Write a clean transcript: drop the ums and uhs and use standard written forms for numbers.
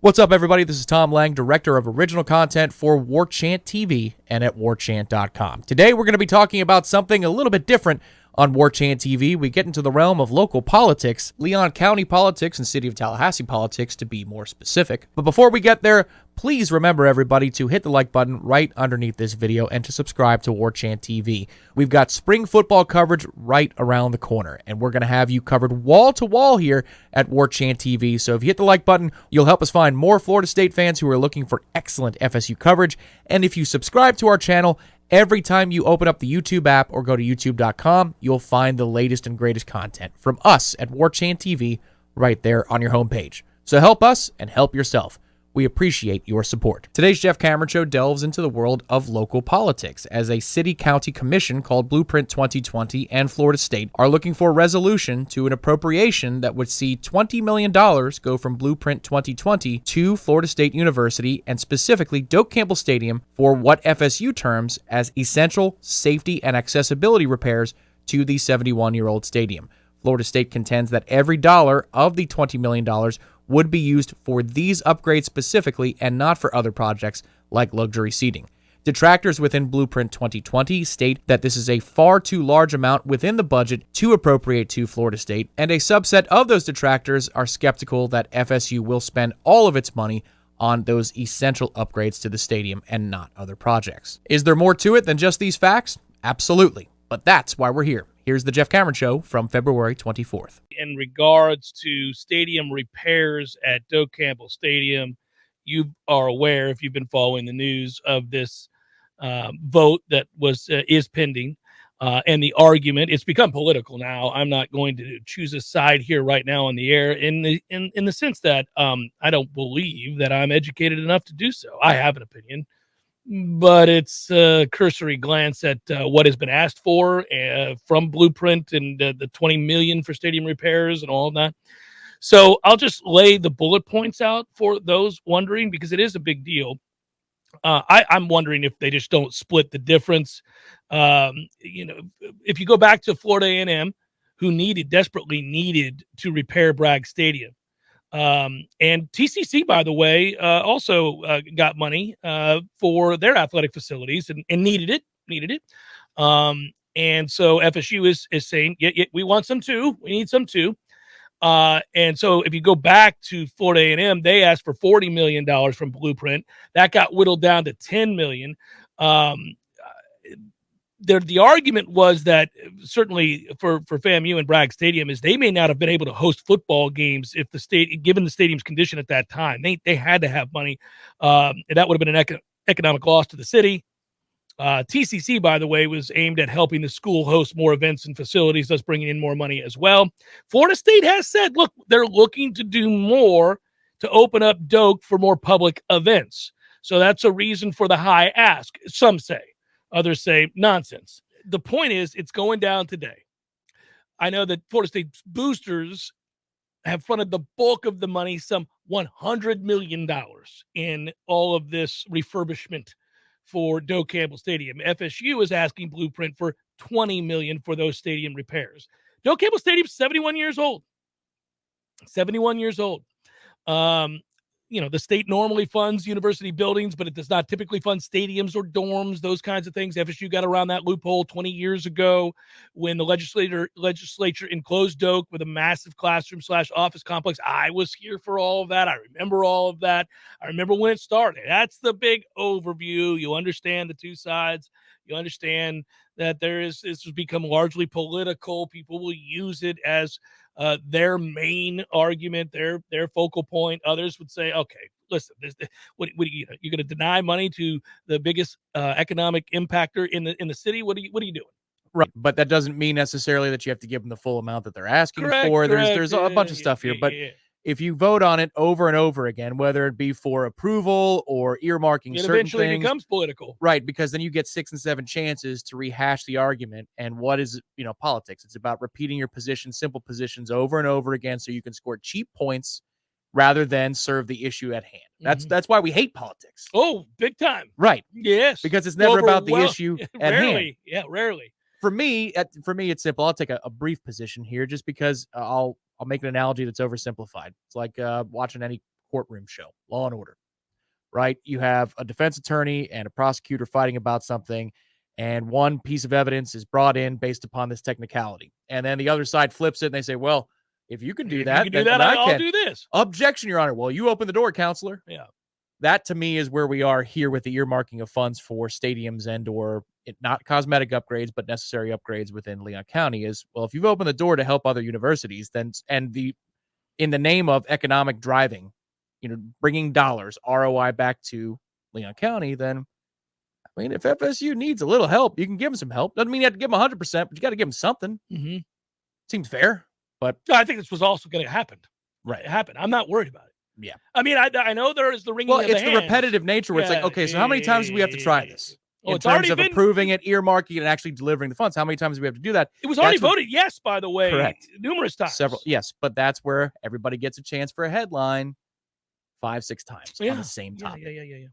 What's up, everybody? This is Tom Lang, Director of Original Content for Warchant TV and at warchant.com. Today, we're going to be talking about something a little bit different on Warchant TV. We get into the realm of local politics, Leon County politics and City of Tallahassee politics, to be more specific. But before we get there, please remember, everybody, to hit the like button right underneath this video and to subscribe to Warchant TV. We've got spring football coverage right around the corner, and we're going to have you covered wall to wall here at Warchant TV. So if you hit the like button, you'll help us find more Florida State fans who are looking for excellent FSU coverage. And if you subscribe to our channel, every time you open up the YouTube app or go to youtube.com, you'll find the latest and greatest content from us at Warchant TV right there on your homepage. So help us and help yourself. We appreciate your support. Today's Jeff Cameron Show delves into the world of local politics as a city-county commission called Blueprint 2020 and Florida State are looking for a resolution to an appropriation that would see $20 million go from Blueprint 2020 to Florida State University and specifically Doak Campbell Stadium for what FSU terms as essential safety and accessibility repairs to the 71-year-old stadium. Florida State contends that every dollar of the $20 million would be used for these upgrades specifically and not for other projects like luxury seating. Detractors within Blueprint 2020 state that this is a far too large amount within the budget to appropriate to Florida State, and a subset of those detractors are skeptical that FSU will spend all of its money on those essential upgrades to the stadium and not other projects. Is there more to it than just these facts? Absolutely. But that's why we're here. Here's the Jeff Cameron Show from February 24th. In regards to stadium repairs at Doak Campbell Stadium, you are aware, if you've been following the news, of this vote that is pending and the argument. It's become political now. I'm not going to choose a side here right now on the air in the sense that I don't believe that I'm educated enough to do so. I have an opinion, but it's a cursory glance at what has been asked for from Blueprint and the $20 million for stadium repairs and all of that. So I'll just lay the bullet points out for those wondering, because it is a big deal. I'm wondering if they just don't split the difference. If you go back to Florida A&M, who desperately needed to repair Bragg Stadium. And TCC, by the way, also got money for their athletic facilities and needed it. And so FSU is saying, yeah, we want some too. We need some too. And so if you go back to Florida A&M, they asked for $40 million from Blueprint. That got whittled down to $10 million. The argument was that certainly for FAMU and Bragg Stadium is they may not have been able to host football games if given the stadium's condition at that time. They had to have money. And that would have been an economic loss to the city. TCC, by the way, was aimed at helping the school host more events and facilities, thus bringing in more money as well. Florida State has said, look, they're looking to do more to open up Doak for more public events. So that's a reason for the high ask, some say. Others say nonsense. The point is, it's going down today. I know that Florida State boosters have funded the bulk of the money, some $100 million in all of this refurbishment for Doak Campbell Stadium. FSU is asking Blueprint for $20 million for those stadium repairs. Doak Campbell Stadium is 71 years old. 71 years old. The state normally funds university buildings, but it does not typically fund stadiums or dorms, those kinds of things. FSU got around that loophole 20 years ago when the legislature enclosed Doak with a massive classroom/office complex. I was here for all of that. I remember all of that. I remember when it started. That's the big overview. You understand the two sides. You understand that this has become largely political. People will use it as their main argument, their focal point. Others would say, okay, listen, what you're going to deny money to the biggest economic impactor in the city? What are you doing? Right, but that doesn't mean necessarily that you have to give them the full amount that they're asking for. Correct. There's a bunch of stuff here, but if you vote on it over and over again, whether it be for approval or earmarking it certain eventually things, becomes political. Right, because then you get 6 and 7 chances to rehash the argument. And what is, politics? It's about repeating your position, simple positions over and over again so you can score cheap points rather than serve the issue at hand. That's why we hate politics. Oh, big time. Right. Yes. Because it's never about the issue at hand. Yeah, rarely. For me, it's simple. I'll take a brief position here just because I'll make an analogy that's oversimplified. It's like watching any courtroom show, Law and Order, right? You have a defense attorney and a prosecutor fighting about something, and one piece of evidence is brought in based upon this technicality. And then the other side flips it and they say, well, if you can do that, then I'll do this. Objection, Your Honor. Well, you open the door, counselor. Yeah. That to me is where we are here with the earmarking of funds for stadiums and or not cosmetic upgrades, but necessary upgrades within Leon County is, well, if you've opened the door to help other universities, then, and in the name of economic driving, bringing dollars, ROI back to Leon County, then, I mean, if FSU needs a little help, you can give them some help. Doesn't mean you have to give them 100%, but you got to give them something. Mm-hmm. Seems fair, but no, I think this was also going to happen. Right. It happened. I'm not worried about it. Yeah. I mean, I know there is the ringing of the hands. It's the repetitive nature where it's like, okay, so how many times do we have to try this? In terms of approving it, earmarking it, and actually delivering the funds, how many times do we have to do that? It was already voted yes, by the way. Correct. Numerous times. Several, yes, but that's where everybody gets a chance for a headline 5-6 times on the same topic. Yeah.